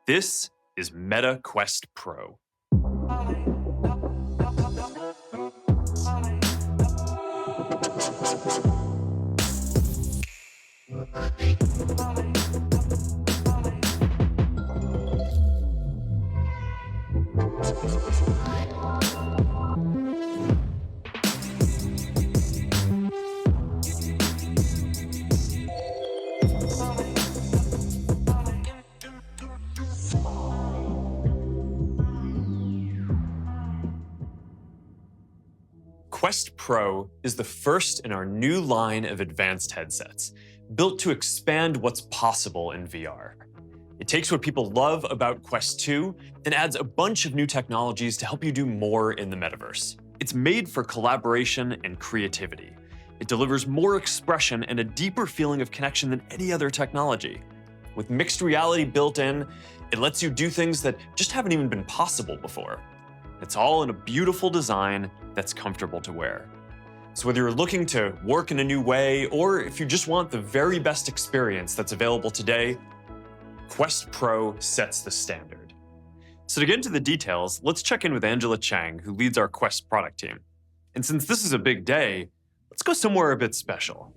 This is Meta Quest Pro. Quest Pro is the first in our new line of advanced headsets, built to expand what's possible in VR. It takes what people love about Quest 2 and adds a bunch of new technologies to help you do more in the metaverse. It's made for collaboration and creativity. It delivers more expression and a deeper feeling of connection than any other technology. With mixed reality built in, it lets you do things that just haven't even been possible before. It's all in a beautiful design that's comfortable to wear. So whether you're looking to work in a new way, or if you just want the very best experience that's available today, Quest Pro sets the standard. So to get into the details, let's check in with Angela Chang, who leads our Quest product team. And since this is a big day, let's go somewhere a bit special.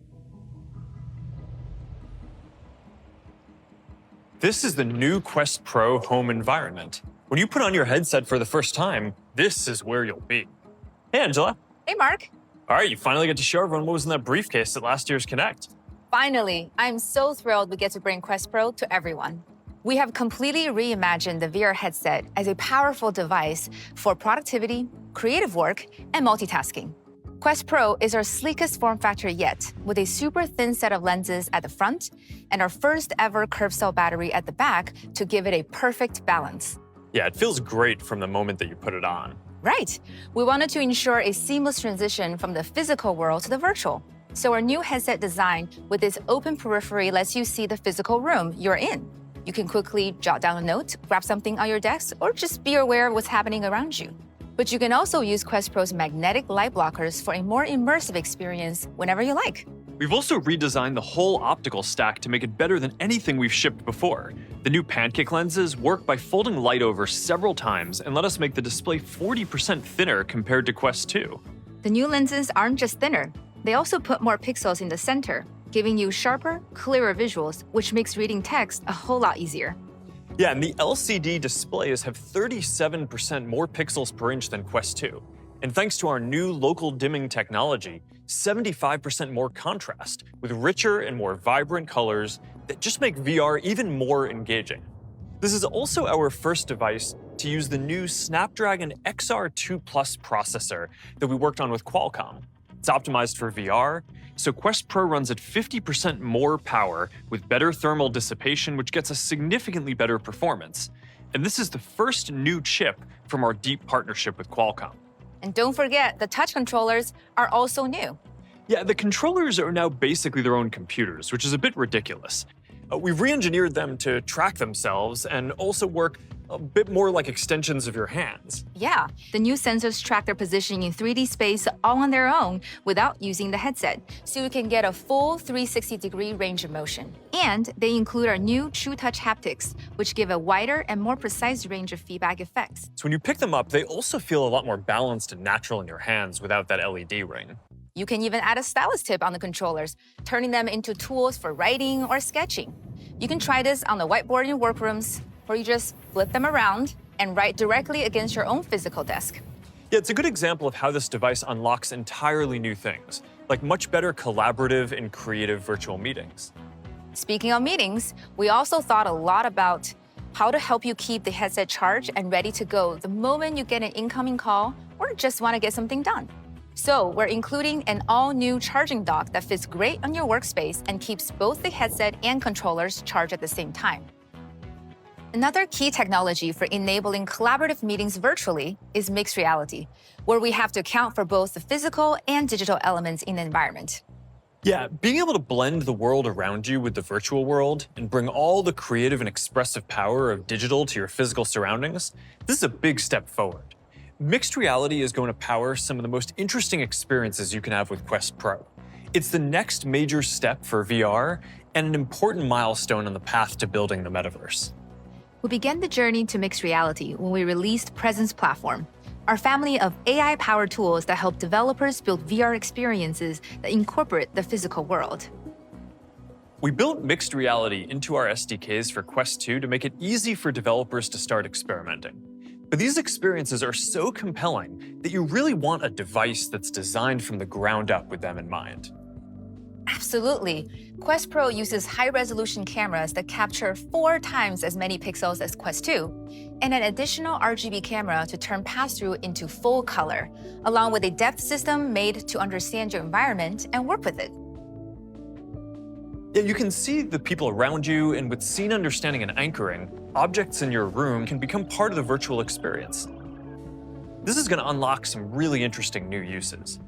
This is the new Quest Pro home environment. When you put on your headset for the first time, this is where you'll be. Hey, Angela. Hey, Mark. All right, you finally get to show everyone what was in that briefcase at last year's Connect. Finally, I'm so thrilled we get to bring Quest Pro to everyone. We have completely reimagined the VR headset as a powerful device for productivity, creative work, and multitasking. Quest Pro is our sleekest form factor yet, with a super thin set of lenses at the front and our first ever curved cell battery at the back to give it a perfect balance. Yeah, it feels great from the moment that you put it on. Right. We wanted to ensure a seamless transition from the physical world to the virtual. So our new headset design with this open periphery lets you see the physical room you're in. You can quickly jot down a note, grab something on your desk, or just be aware of what's happening around you. But you can also use Quest Pro's magnetic light blockers for a more immersive experience whenever you like. We've also redesigned the whole optical stack to make it better than anything we've shipped before. The new pancake lenses work by folding light over several times and let us make the display 40% thinner compared to Quest 2. The new lenses aren't just thinner, they also put more pixels in the center, giving you sharper, clearer visuals, which makes reading text a whole lot easier. Yeah, and the LCD displays have 37% more pixels per inch than Quest 2. And thanks to our new local dimming technology, 75% more contrast, with richer and more vibrant colors that just make VR even more engaging. This is also our first device to use the new Snapdragon XR2 Plus processor that we worked on with Qualcomm. It's optimized for VR, so Quest Pro runs at 50% more power with better thermal dissipation, which gets a significantly better performance. And this is the first new chip from our deep partnership with Qualcomm. And don't forget, the touch controllers are also new. Yeah, the controllers are now basically their own computers, which is a bit ridiculous. We've re-engineered them to track themselves and also work a bit more like extensions of your hands. Yeah, the new sensors track their position in 3D space all on their own without using the headset, so you can get a full 360-degree range of motion. And they include our new True Touch haptics, which give a wider and more precise range of feedback effects. So when you pick them up, they also feel a lot more balanced and natural in your hands without that LED ring. You can even add a stylus tip on the controllers, turning them into tools for writing or sketching. You can try this on the whiteboard in your workrooms, or you just flip them around and write directly against your own physical desk. Yeah, it's a good example of how this device unlocks entirely new things, like much better collaborative and creative virtual meetings. Speaking of meetings, we also thought a lot about how to help you keep the headset charged and ready to go the moment you get an incoming call or just want to get something done. So we're including an all-new charging dock that fits great on your workspace and keeps both the headset and controllers charged at the same time. Another key technology for enabling collaborative meetings virtually is mixed reality, where we have to account for both the physical and digital elements in the environment. Yeah, being able to blend the world around you with the virtual world and bring all the creative and expressive power of digital to your physical surroundings, this is a big step forward. Mixed reality is going to power some of the most interesting experiences you can have with Quest Pro. It's the next major step for VR and an important milestone on the path to building the metaverse. We began the journey to mixed reality when we released Presence Platform, our family of AI-powered tools that help developers build VR experiences that incorporate the physical world. We built mixed reality into our SDKs for Quest 2 to make it easy for developers to start experimenting. But these experiences are so compelling that you really want a device that's designed from the ground up with them in mind. Absolutely. Quest Pro uses high-resolution cameras that capture 4 times as many pixels as Quest 2, and an additional RGB camera to turn pass-through into full color, along with a depth system made to understand your environment and work with it. Yeah, you can see the people around you, and with scene understanding and anchoring, objects in your room can become part of the virtual experience. This is going to unlock some really interesting new uses.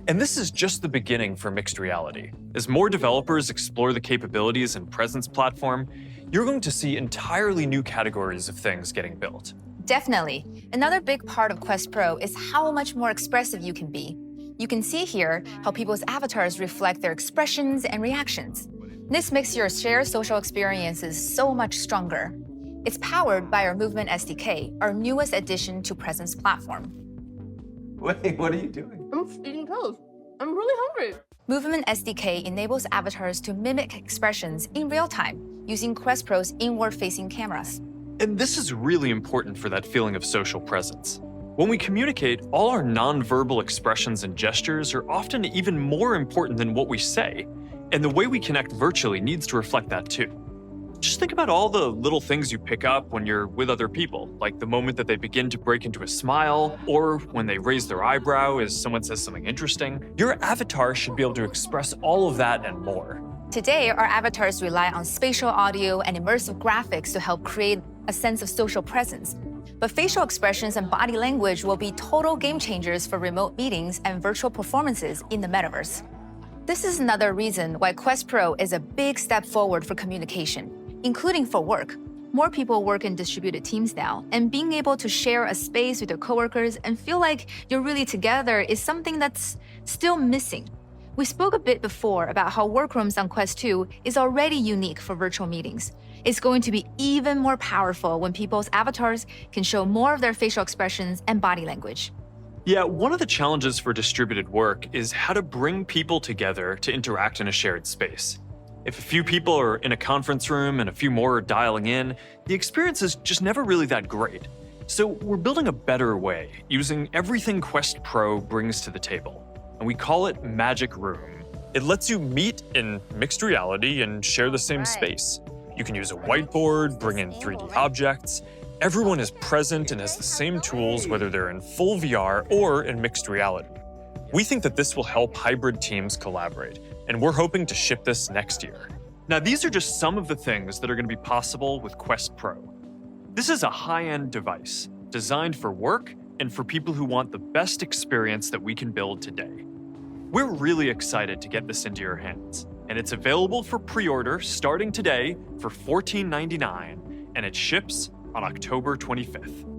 And this is just the beginning for mixed reality. As more developers explore the capabilities in Presence Platform, you're going to see entirely new categories of things getting built. Definitely. Another big part of Quest Pro is how much more expressive you can be. You can see here how people's avatars reflect their expressions and reactions. This makes your shared social experiences so much stronger. It's powered by our Movement SDK, our newest addition to Presence Platform. Wait, what are you doing? I'm eating toast. I'm really hungry. Movement SDK enables avatars to mimic expressions in real time using Quest Pro's inward-facing cameras. And this is really important for that feeling of social presence. When we communicate, all our nonverbal expressions and gestures are often even more important than what we say. And the way we connect virtually needs to reflect that too. Just think about all the little things you pick up when you're with other people, like the moment that they begin to break into a smile, or when they raise their eyebrow as someone says something interesting. Your avatar should be able to express all of that and more. Today, our avatars rely on spatial audio and immersive graphics to help create a sense of social presence. But facial expressions and body language will be total game changers for remote meetings and virtual performances in the metaverse. This is another reason why Quest Pro is a big step forward for communication, including for work. More people work in distributed teams now, and being able to share a space with your coworkers and feel like you're really together is something that's still missing. We spoke a bit before about how workrooms on Quest 2 is already unique for virtual meetings. It's going to be even more powerful when people's avatars can show more of their facial expressions and body language. Yeah, one of the challenges for distributed work is how to bring people together to interact in a shared space. If a few people are in a conference room and a few more are dialing in, the experience is just never really that great. So we're building a better way, using everything Quest Pro brings to the table, and we call it Magic Room. It lets you meet in mixed reality and share the same space. You can use a whiteboard, bring in 3D objects. Everyone is present and has the same tools, whether they're in full VR or in mixed reality. We think that this will help hybrid teams collaborate, and we're hoping to ship this next year. Now, these are just some of the things that are going to be possible with Quest Pro. This is a high-end device designed for work and for people who want the best experience that we can build today. We're really excited to get this into your hands, and it's available for pre-order starting today for $14.99, and it ships on October 25th.